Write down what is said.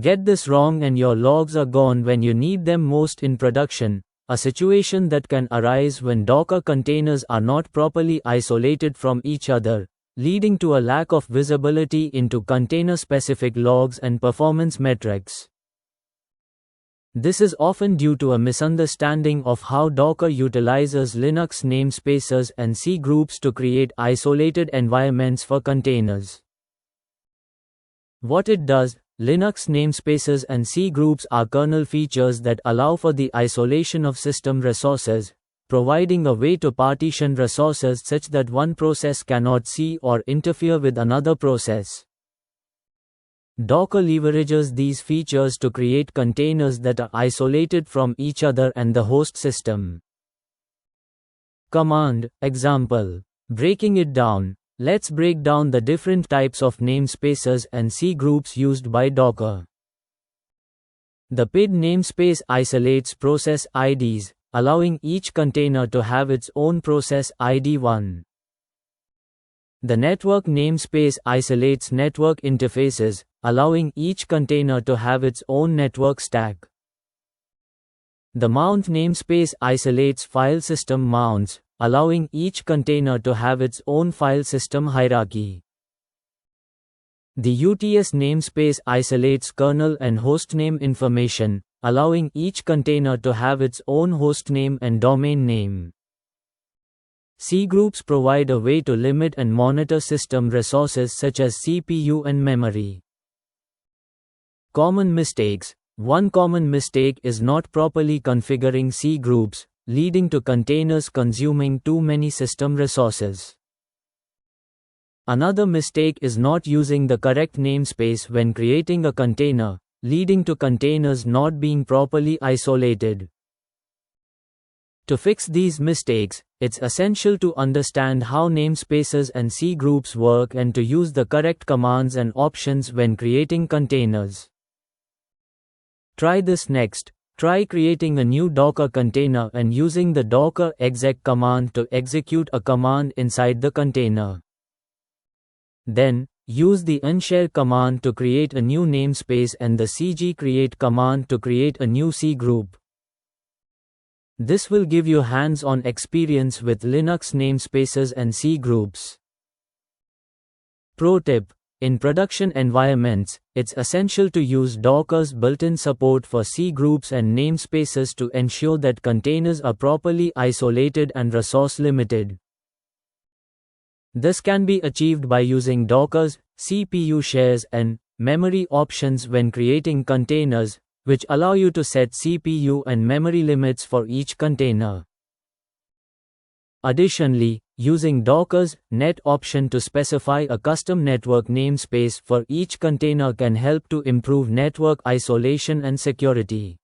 Get this wrong and your logs are gone when you need them most in production, a situation that can arise when Docker containers are not properly isolated from each other, leading to a lack of visibility into container-specific logs and performance metrics. This is often due to a misunderstanding of how Docker utilizes Linux namespaces and cgroups to create isolated environments for containers. What it does: Linux namespaces and cgroups are kernel features that allow for the isolation of system resources, providing a way to partition resources such that one process cannot see or interfere with another process. Docker leverages these features to create containers that are isolated from each other and the host system. Command example. Breaking it down, let's break down the different types of namespaces and cgroups used by Docker. The PID namespace isolates process IDs, allowing each container to have its own process ID 1. The network namespace isolates network interfaces, allowing each container to have its own network stack. The mount namespace isolates file system mounts, allowing each container to have its own file system hierarchy. The UTS namespace isolates kernel and hostname information, allowing each container to have its own hostname and domain name. Cgroups provide a way to limit and monitor system resources such as CPU and memory. Common mistakes. One common mistake is not properly configuring cgroups, leading to containers consuming too many system resources. Another mistake is not using the correct namespace when creating a container, leading to containers not being properly isolated. To fix these mistakes, it's essential to understand how namespaces and cgroups work and to use the correct commands and options when creating containers. Try this next. Try creating a new Docker container and using the docker exec command to execute a command inside the container. Then, use the unshare command to create a new namespace and the cgcreate command to create a new cgroup. This will give you hands-on experience with Linux namespaces and cgroups. Pro tip: in production environments, it's essential to use Docker's built-in support for cgroups and namespaces to ensure that containers are properly isolated and resource-limited. This can be achieved by using Docker's CPU shares and memory options when creating containers, which allow you to set CPU and memory limits for each container. Additionally, using Docker's net option to specify a custom network namespace for each container can help to improve network isolation and security.